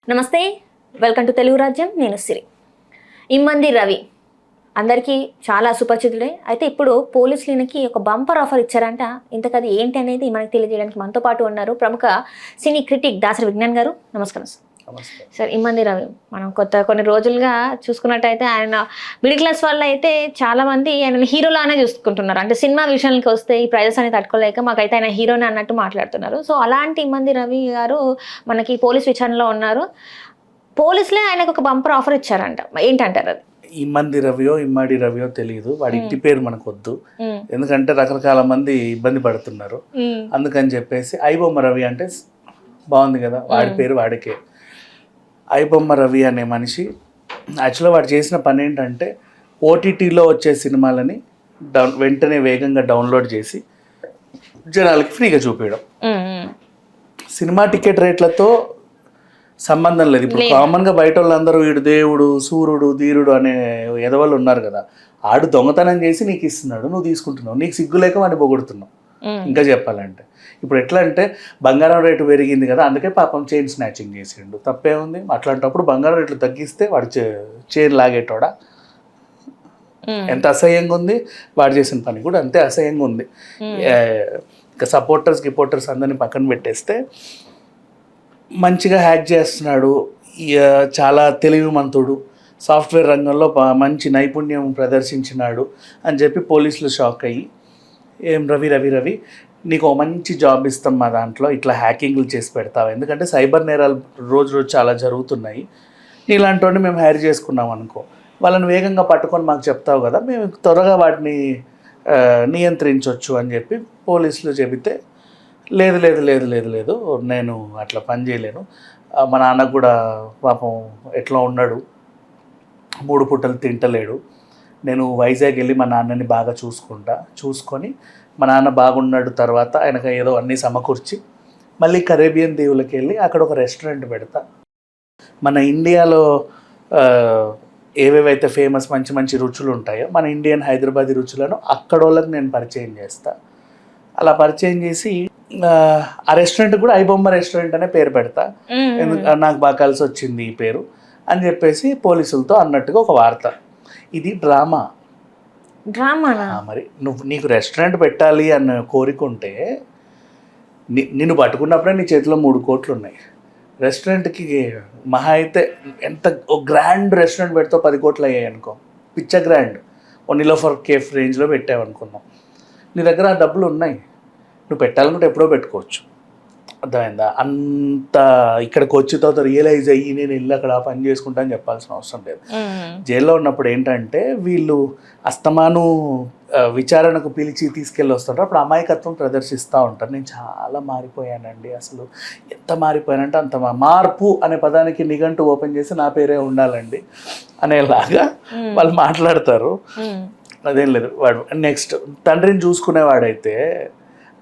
నమస్తే, welcome to Telugu రాజ్యం. నేను సిరి. ఇమ్మంది రవి అందరికీ చాలా సుపరిచితుడే. అయితే ఇప్పుడు పోలీసులకి ఒక బంపర్ ఆఫర్ ఇచ్చారంట. ఇంతకది ఏంటి అనేది మనకి తెలియజేయడానికి మనతో పాటు ఉన్నారు ప్రముఖ సినీ క్రిటిక్ దాసరి విజ్ఞాన్ గారు. నమస్కారం సార్. ఇమ్మంది రవి మనం కొన్ని రోజులుగా చూసుకున్నట్టయితే ఆయన మిడిల్ క్లాస్ వాళ్ళు అయితే చాలా మంది ఆయన హీరోలానే చూసుకుంటున్నారు. అంటే సినిమా విషయానికి వస్తే ఈ ప్రైజెస్ అనేది తట్టుకోలేక మాకైతే ఆయన హీరోనే అన్నట్టు మాట్లాడుతున్నారు. సో అలాంటి ఇమ్మంది రవి గారు మనకి పోలీస్ విచారణలో ఉన్నారు. పోలీసులే ఆయనకు ఒక బంపర్ ఆఫర్ ఇచ్చారంట. ఏంటంటారు అది? ఇమ్మంది రవియో ఇమ్మడి రవియో తెలియదు, వాడి ఇంటి పేరు మనకు వద్దు, ఎందుకంటే రకరకాల మంది ఇబ్బంది పడుతున్నారు. అందుకని చెప్పేసి ఐబొమ్మ రవి అంటే బాగుంది కదా, వాడి పేరు వాడికే. ఐబొమ్మ రవి అనే మనిషి యాక్చువల్గా వాడు చేసిన పని ఏంటంటే ఓటీటీలో వచ్చే సినిమాలని వెంటనే వేగంగా డౌన్లోడ్ చేసి జనాలకి ఫ్రీగా చూపించడం. సినిమా టికెట్ రేట్లతో సంబంధం లేదు. ఇప్పుడు కామన్గా బయట వాళ్ళందరూ వీడు దేవుడు, సూర్యుడు, ధీరుడు అనే ఎదవాళ్ళు ఉన్నారు కదా, ఆడు దొంగతనం చేసి నీకు ఇస్తున్నాడు, నువ్వు తీసుకుంటున్నావు, నీకు సిగ్గు లేక వాడిని పొగుడుతున్నావు. ఇంకా చెప్పాలంటే ఇప్పుడు ఎట్లా అంటే బంగారం రేటు పెరిగింది కదా, అందుకే పాపం చైన్ స్నాచింగ్ చేసిండు, తప్పే ఉంది. అట్లాంటప్పుడు బంగారం రేట్లు తగ్గిస్తే వాడు చైన్ లాగేటోడా? ఎంత అసహ్యంగా ఉంది. వాడు చేసిన పని కూడా అంతే అసహ్యంగా ఉంది. ఇంకా గిపోర్టర్స్ అందరినీ పక్కన పెట్టేస్తే మంచిగా హ్యాక్ చేస్తున్నాడు, చాలా తెలివిమంతుడు, సాఫ్ట్వేర్ రంగంలో మంచి నైపుణ్యం ప్రదర్శించినాడు అని చెప్పి పోలీసులు షాక్ అయ్యి, ఏం రవి నీకు ఒక మంచి జాబ్ ఇస్తాం మా దాంట్లో, ఇట్లా హ్యాకింగ్లు చేసి పెడతావు, ఎందుకంటే సైబర్ నేరాలు రోజు చాలా జరుగుతున్నాయి, నీలాంటి వాడిని మేము హైర్ చేసుకున్నాం అనుకో, వాళ్ళని వేగంగా పట్టుకొని మాకు చెప్తావు కదా, మేము త్వరగా వాటిని నియంత్రించవచ్చు అని చెప్పి పోలీసులు చెబితే, లేదు నేను అట్లా పని చేయలేను, మా నాన్న కూడా పాపం ఎట్లా ఉన్నాడు, 3 పూటలు తింటలేడు, నేను వైజాగ్ వెళ్ళి మా నాన్నని బాగా చూసుకొని మా నాన్న బాగున్నాడు తర్వాత ఆయనకు ఏదో అన్నీ సమకూర్చి మళ్ళీ కరేబియన్ దీవులకి వెళ్ళి అక్కడ ఒక రెస్టారెంట్ పెడతా, మన ఇండియాలో ఏవేవైతే ఫేమస్ మంచి రుచులు ఉంటాయో మన ఇండియన్ హైదరాబాదీ రుచులను అక్కడ వాళ్ళకి నేను పరిచయం చేస్తా. అలా పరిచయం చేసి ఆ రెస్టారెంట్ కూడా ఐబొమ్మ రెస్టారెంట్ అనే పేరు పెడతా, నాకు బాగా కలిసి వచ్చింది ఈ పేరు అని చెప్పేసి పోలీసులతో అన్నట్టుగా ఒక వార్త. ఇది డ్రామా. మరి నీకు రెస్టారెంట్ పెట్టాలి అన్న కోరిక ఉంటే నిన్ను పట్టుకున్నప్పుడే నీ చేతిలో 3 కోట్లు ఉన్నాయి. రెస్టారెంట్కి మహా అయితే ఎంత ఒక గ్రాండ్ రెస్టారెంట్ పెడితే 10 కోట్లు అయ్యాయి అనుకో, పిచ్చ గ్రాండ్, ఓ నిలోఫర్ కేఫ్ రేంజ్లో పెట్టావనుకున్నాం. నీ దగ్గర ఆ డబ్బులు ఉన్నాయి, నువ్వు పెట్టాలనుకుంటే ఎప్పుడో పెట్టుకోవచ్చు, అర్థమైందా? అంత ఇక్కడికి వచ్చి తర్వాత రియలైజ్ అయ్యి నేను వెళ్ళి అక్కడ పని చేసుకుంటా అని చెప్పాల్సిన అవసరం లేదు. జైల్లో ఉన్నప్పుడు ఏంటంటే వీళ్ళు అస్తమాను విచారణకు పిలిచి తీసుకెళ్ళి వస్తుంటారు, అప్పుడు అమాయకత్వం ప్రదర్శిస్తూ ఉంటారు. నేను చాలా మారిపోయానండి, అసలు ఎంత మారిపోయానంటే అంత మార్పు అనే పదానికి నిఘంటు ఓపెన్ చేసి నా పేరే ఉండాలండి అనేలాగా వాళ్ళు మాట్లాడతారు. అదేం లేదు. వాడు నెక్స్ట్ తండ్రిని చూసుకునేవాడైతే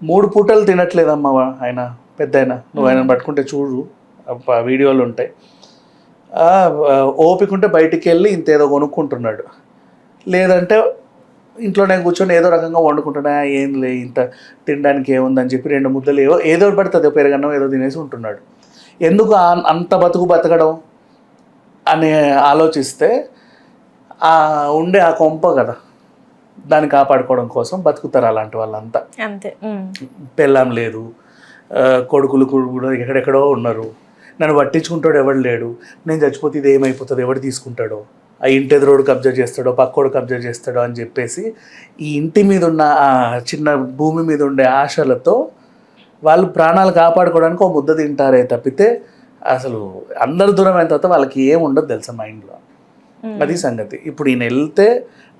3 పూటలు తినట్లేదమ్మా ఆయన, పెద్ద ఆయన, నువ్వు ఆయన పట్టుకుంటే చూడు, వీడియోలు ఉంటాయి. ఓపిక ఉంటే బయటికి వెళ్ళి ఇంతేదో కొనుక్కుంటున్నాడు, లేదంటే ఇంట్లోనే కూర్చొని ఏదో రకంగా వండుకుంటున్నా, ఏం లే ఇంత తినడానికి ఏముందని చెప్పి 2 ముద్దలు ఏదో పడుతుంది పెరగన్నం ఏదో తినేసి ఉంటున్నాడు. ఎందుకు అంత బతకడం అని ఆలోచిస్తే ఉండే ఆ కొంప కదా, దాన్ని కాపాడుకోవడం కోసం బతుకుతారు అలాంటి వాళ్ళంతా. అంతే. పెళ్ళాం లేదు, కొడుకులు కూడా ఎక్కడెక్కడో ఉన్నారు, నన్ను పట్టించుకుంటాడు ఎవడు లేడు, నేను చచ్చిపోతే ఇది ఏమైపోతుంది, ఎవడు తీసుకుంటాడో, ఆ ఇంటి ఎదురోడు కబ్జా చేస్తాడో పక్కోడు కబ్జా చేస్తాడో అని చెప్పేసి ఈ ఇంటి మీద ఉన్న ఆ చిన్న భూమి మీద ఉండే ఆశలతో వాళ్ళు ప్రాణాలు కాపాడుకోవడానికి ఒక ముద్ద తింటారే తప్పితే అసలు అందరు దూరం అయిన తర్వాత వాళ్ళకి ఏం ఉండదు తెలుసా మైండ్లో. అది సంగతి. ఇప్పుడు ఈయన వెళ్తే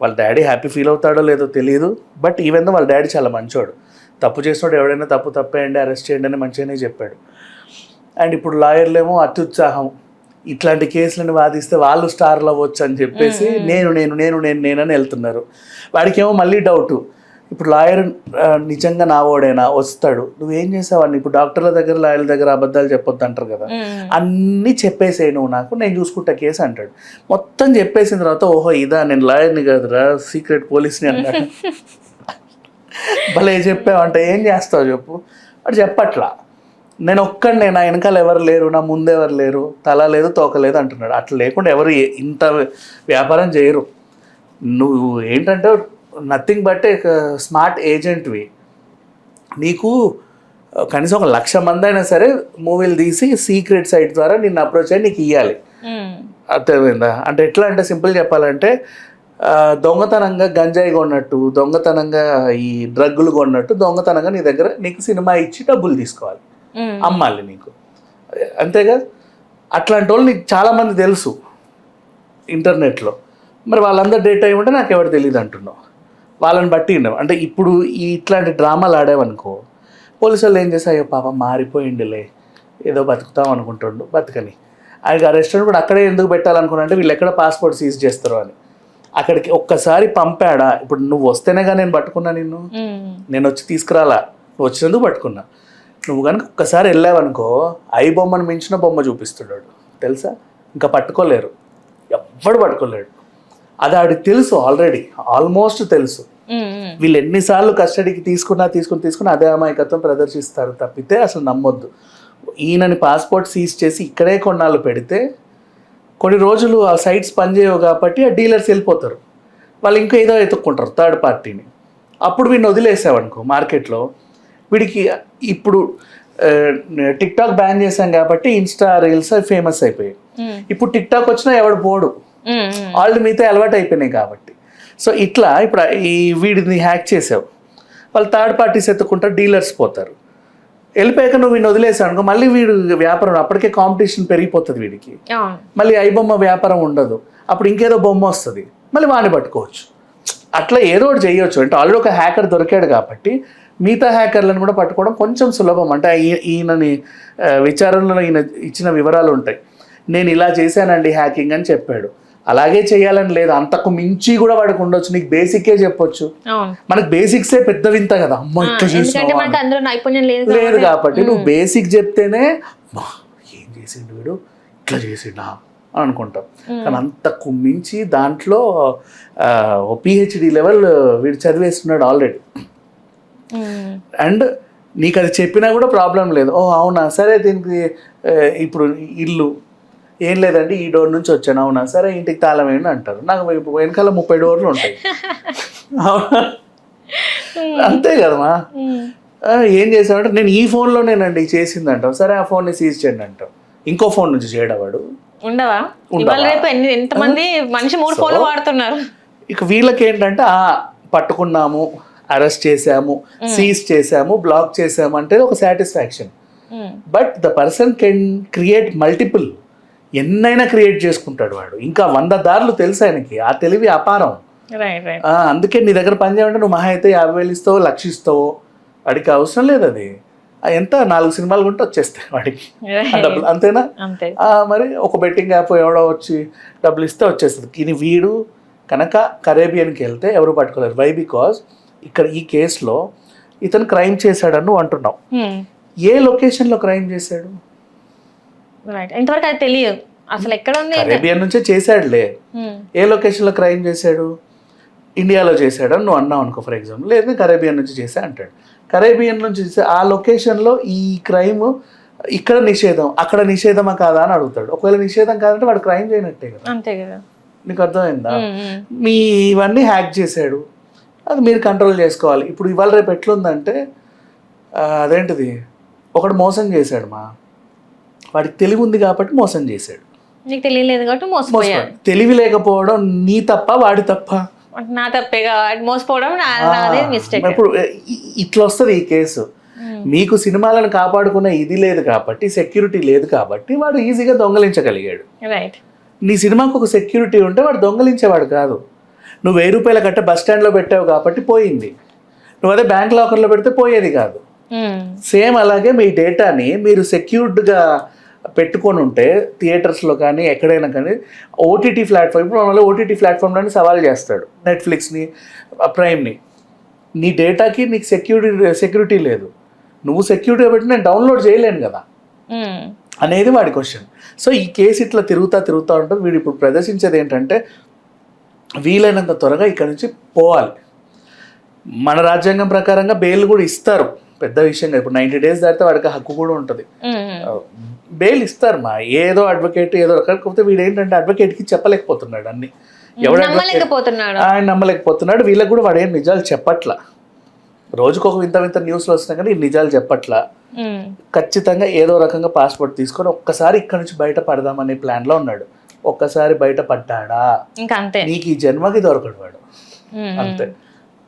వాళ్ళ డాడీ హ్యాపీ ఫీల్ అవుతాడో లేదో తెలియదు, బట్ ఈవెన్ దో వాళ్ళ డాడీ చాలా మంచోడు, తప్పు చేసినోడు ఎవడైనా తప్పేయండి, అరెస్ట్ చేయండి అని మంచిగానే చెప్పాడు. అండ్ ఇప్పుడు లాయర్లేమో అత్యుత్సాహం, ఇట్లాంటి కేసులను వాదిస్తే వాళ్ళు స్టార్లు అవ్వచ్చు అని చెప్పేసి నేనని వెళ్తున్నారు. వాడికేమో మళ్ళీ డౌటు, ఇప్పుడు లాయర్ నిజంగా నావోడైనా వస్తాడు, నువ్వేం చేసావాడిని, ఇప్పుడు డాక్టర్ల దగ్గర లాయర్ల దగ్గర అబద్ధాలు చెప్పొద్దు అంటారు కదా, అన్నీ చెప్పేసేయి నువ్వు నాకు, నేను చూసుకుంటా కేసు అంటాడు. మొత్తం చెప్పేసిన తర్వాత ఓహో ఇదా, నేను లాయర్ని కాదురా సీక్రెట్ పోలీస్ని అన్నాడు. భలే చెప్పావంటే ఏం చేస్తావు చెప్పు, వాడు చెప్పట్లా. నేను ఒక్కడినే, నా వెనకాల ఎవరు లేరు, నా ముందు ఎవరు లేరు, తల లేదు తోక లేదు అంటున్నాడు. అట్లా లేకుండా ఎవరు ఇంత వ్యాపారం చేయరు. నువ్వు ఏంటంటే నథింగ్ బట్ స్మార్ట్ ఏజెంట్వి. నీకు కనీసం 1,00,000 మంది అయినా సరే మూవీలు తీసి సీక్రెట్ సైట్ ద్వారా నిన్ను అప్రోచ్ అయ్యి నీకు ఇవ్వాలి. అర్థమైందా? అంటే ఎట్లా అంటే సింపుల్ చెప్పాలంటే దొంగతనంగా గంజాయి కొన్నట్టు, దొంగతనంగా ఈ డ్రగ్గులు కొన్నట్టు దొంగతనంగా నీ దగ్గర నీకు సినిమా ఇచ్చి డబ్బులు తీసుకోవాలి, అమ్మాలి నీకు. అంతేగా? అట్లాంటి వాళ్ళు నీకు చాలామంది తెలుసు ఇంటర్నెట్లో. మరి వాళ్ళందరూ డేటా ఏమంటే నాకు ఎవరు తెలియదు అంటున్నావు. వాళ్ళని బట్టి అంటే ఇప్పుడు ఇట్లాంటి డ్రామాలు ఆడేవనుకో, పోలీసు వాళ్ళు ఏం చేస్తారు, అయ్యో పాప మారిపోయిండులే, ఏదో బతుకుతాం అనుకుంటుండు, బతకని. ఆ రెస్టారెంట్ కూడా అక్కడే ఎందుకు పెట్టాలనుకున్నా అంటే వీళ్ళు ఎక్కడ పాస్పోర్ట్ సీజ్ చేస్తారో అని. అక్కడికి ఒక్కసారి పంపాడా? ఇప్పుడు నువ్వు వస్తేనేగా నేను పట్టుకున్నా నిన్ను, నేను వచ్చి తీసుకురాలా, నువ్వు వచ్చినందుకు పట్టుకున్నా. నువ్వు కనుక ఒక్కసారి వెళ్ళావనుకో ఐ బొమ్మను మించిన బొమ్మ చూపిస్తున్నాడు తెలుసా. ఇంకా పట్టుకోలేరు, ఎవ్వడు పట్టుకోలేడు. అది ఆడికి తెలుసు ఆల్రెడీ, ఆల్మోస్ట్ తెలుసు. వీళ్ళు ఎన్నిసార్లు కస్టడీకి తీసుకుని అదే అమాయకత్వం ప్రదర్శిస్తారు తప్పితే అసలు నమ్మొద్దు. ఈయనని పాస్పోర్ట్ సీజ్ చేసి ఇక్కడే కొన్నాళ్ళు పెడితే కొన్ని రోజులు ఆ సైట్స్ పనిచేయవు కాబట్టి ఆ డీలర్స్ వెళ్ళిపోతారు. వాళ్ళు ఇంకా ఏదో ఎత్తుక్కుంటారు థర్డ్ పార్టీని. అప్పుడు వీడిని వదిలేసావనుకో మార్కెట్లో, వీడికి ఇప్పుడు టిక్ టాక్ బ్యాన్ చేశాం కాబట్టి ఇన్స్టా రీల్స్ ఫేమస్ అయిపోయాయి. ఇప్పుడు టిక్ టాక్ వచ్చినా ఎవడు పోడు, వాళ్ళు మీతో అలవాటు అయిపోయినాయి కాబట్టి. సో ఇట్లా ఇప్పుడు ఈ వీడిని హ్యాక్ చేసావు, వాళ్ళు థర్డ్ పార్టీస్ ఎత్తుకుంటారు, డీలర్స్ పోతారు. వెళ్ళిపోయాక నువ్వు వీడిని వదిలేసావు అనుకో, మళ్ళీ వీడు వ్యాపారం అప్పటికే కాంపిటీషన్ పెరిగిపోతుంది వీడికి, మళ్ళీ ఐ బొమ్మ వ్యాపారం ఉండదు. అప్పుడు ఇంకేదో బొమ్మ వస్తుంది, మళ్ళీ వాడిని పట్టుకోవచ్చు. అట్లా ఏదో ఒకటి చేయొచ్చు. అంటే ఆల్రెడీ ఒక హ్యాకర్ దొరికాడు కాబట్టి మిగతా హ్యాకర్లను కూడా పట్టుకోవడం కొంచెం సులభం. అంటే ఈయనని విచారణలో ఈయన ఇచ్చిన వివరాలు ఉంటాయి. నేను ఇలా చేశానండి హ్యాకింగ్ అని చెప్పాడు. అలాగే చేయాలని లేదు, అంతకు మించి కూడా వాడికి ఉండొచ్చు. నీకు బేసికే చెప్పొచ్చు. మనకు బేసిక్సే పెద్ద వింత కదా, అమ్మ ఇట్లా చేసినా లేదు కాబట్టి నువ్వు బేసిక్ చెప్తేనే ఏం చేసిండు వీడు, ఇట్లా చేసిండా అని అనుకుంటాం. కానీ అంతకు మించి దాంట్లో పిహెచ్డి లెవెల్ వీడు చదివేస్తున్నాడు ఆల్రెడీ. అండ్ నీకు అది చెప్పినా కూడా ప్రాబ్లం లేదు. ఓ అవునా సరే, దీనికి ఇప్పుడు ఇల్లు ఏం లేదండి ఈ డోర్ నుంచి వచ్చాను, అవునా సరే ఇంటికి తాళం వేయండి అంటారు. నాకు వెనకాల 30 డోర్లు ఉంటాయి, అవునా? అంతే కదమ్మా. ఏం చేసామంటే నేను ఈ ఫోన్లోనేనండి చేసింది అంటావు. సరే ఆ ఫోన్ని సీజ్ చేయండి అంటావు. ఇంకో ఫోన్ నుంచి చేయడవాడు ఉండవా? ఎంతమంది మనిషి 3 ఫోన్లు వాడుతున్నారు. ఇక వీళ్ళకి ఏంటంటే పట్టుకున్నాము, అరెస్ట్ చేసాము, సీజ్ చేసాము, బ్లాక్ చేసాము అంటే ఒక satisfaction. But the person can create multiple, ఎన్నైనా క్రియేట్ చేసుకుంటాడు వాడు. ఇంకా 100 దారులు తెలుసు ఆయనకి, ఆ తెలివి అపారం. అందుకే నీ దగ్గర పని చేయమంటే నువ్వు మహా అయితే 50,000 ఇస్తావో, 1,00,000 ఇస్తావో, వాడికి అవసరం లేదు. అది ఎంత 4 సినిమాలు కొంటే వచ్చేస్తాయి వాడికి డబ్బులు, అంతేనా? మరి ఒక బెట్టింగ్ యాప్ ఎవడో వచ్చి డబ్బులు ఇస్తే వచ్చేస్తుంది. ఇది వీడు కనుక కరేబియన్కి వెళ్తే ఎవరు పట్టుకోలేరు. వై? బికాజ్ ఇక్కడ ఈ కేసులో ఇతను క్రైమ్ చేశాడని నువ్వు అంటున్నావు. ఏ లొకేషన్లో క్రైమ్ చేశాడు ఇంతవరకు అది తెలియదు అసలు ఎక్కడ ఉంది. కరేబియన్ నుంచే చేశాడులే. ఏ లొకేషన్లో క్రైమ్ చేశాడు? ఇండియాలో చేశాడని నువ్వు అన్నావు అనుకో ఫర్ ఎగ్జాంపుల్, లేదా కరేబియన్ నుంచి చేశా అంటాడు. కరేబియన్ నుంచి చేసే ఆ లొకేషన్లో ఈ క్రైమ్ ఇక్కడ నిషేధం, అక్కడ నిషేధమా కాదా అని అడుగుతాడు. ఒకవేళ నిషేధం కాదంటే వాడు క్రైమ్ చేయనట్టే కదా. అంతే కదా. నీకు అర్థమైందా? మీ ఇవన్నీ హ్యాక్ చేశాడు, అది మీరు కంట్రోల్ చేసుకోవాలి. ఇప్పుడు ఇవాళ రేపు ఎట్లుందంటే అదేంటిది, ఒకడు మోసం చేశాడు వాడికి తెలివి ఉంది కాబట్టి మోసం చేశాడు, నీకు తెలియలేదు కాబట్టి మోసపోయాడు. తెలివి లేకపోవడం నీ తప్ప వాడి తప్ప? నా తప్పే కాబట్టి మోసపోవడం నాదే మిస్టేక్. ఇప్పుడు ఇట్లా వస్తుంది ఈ కేసు. మీకు సినిమాలను కాపాడుకునే ఇది లేదు కాబట్టి, సెక్యూరిటీ లేదు కాబట్టి వాడు ఈజీగా దొంగలించగలిగాడు. రైట్. నీ సినిమాకు ఒక సెక్యూరిటీ ఉంటే వాడు దొంగలించేవాడు కాదు. నువ్వు 1000 రూపాయల కట్ట బస్ స్టాండ్లో పెట్టావు కాబట్టి పోయింది, నువ్వు అదే బ్యాంక్ లాకర్లో పెడితే పోయేది కాదు. సేమ్ అలాగే మీ డేటాని మీరు సెక్యూర్డ్గా పెట్టుకొని ఉంటే థియేటర్స్లో కానీ ఎక్కడైనా కానీ, ఓటీటీ ప్లాట్ఫామ్, ఇప్పుడు మళ్ళీ ఓటీటీ ప్లాట్ఫామ్లోని సవాల్ చేస్తాడు నెట్ఫ్లిక్స్ని, ప్రైమ్ని. నీ డేటాకి నీకు సెక్యూరిటీ లేదు, నువ్వు సెక్యూరిటీ కాబట్టి నేను డౌన్లోడ్ చేయలేను కదా అనేది వాడి క్వశ్చన్. సో ఈ కేసు ఇట్లా తిరుగుతూ ఉంటుంది. వీడు ఇప్పుడు ప్రదర్శించేది ఏంటంటే వీలైనంత త్వరగా ఇక్కడ నుంచి పోవాలి. మన రాజ్యాంగం ప్రకారంగా బెయిల్ కూడా ఇస్తారు పెద్ద విషయం కాదు. ఇప్పుడు 90 days దాటితే వాడికి హక్కు కూడా ఉంటుంది. బెయిల్ ఇస్తారు మా ఏదో అడ్వకేట్ ఏదో కాకపోతే వీడు ఏంటంటే అడ్వకేట్కి చెప్పలేకపోతున్నాడు అన్ని. ఎవడు ఆయన నమ్మలేకపోతున్నాడు. వీళ్ళకి కూడా వాడు ఏం నిజాలు చెప్పట్లా. రోజుకు ఒక వింత వింత న్యూస్లు వస్తున్నాయి కానీ నిజాలు చెప్పట్లా. ఖచ్చితంగా ఏదో రకంగా పాస్పోర్ట్ తీసుకొని ఒక్కసారి ఇక్కడ నుంచి బయట పడదామనే ప్లాన్లో ఉన్నాడు. ఒక్కసారి బయట పడ్డాడా నీకు ఈ జన్మకి దొరకడు వాడు. అంతే,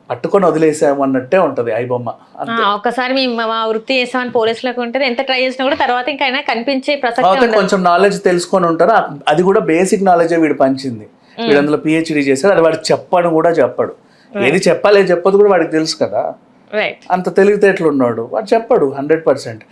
పట్టుకొని వదిలేసాము అన్నట్టే ఉంటది ఐబొమ్మ. ఒకసారి మా వృత్తి చేసామని పోలీసులకు ఉంటుంది, ఎంత ట్రై చేసినా కూడా తర్వాత ఇంకా కనిపించే ప్రసక్తి. కొంచెం నాలెడ్జ్ తెలుసుకొని ఉంటారు. అది కూడా బేసిక్ నాలెడ్జే వీడు పంచింది. వీడు అందులో PhD చేశాడు. అది వాడు చెప్పడు కూడా చెప్పడు. ఏది చెప్పాలి చెప్పదు కూడా వాడికి తెలుసు కదా. అంత తెలివితేటలు ఉన్నాడు వాడు చెప్పడు 100%.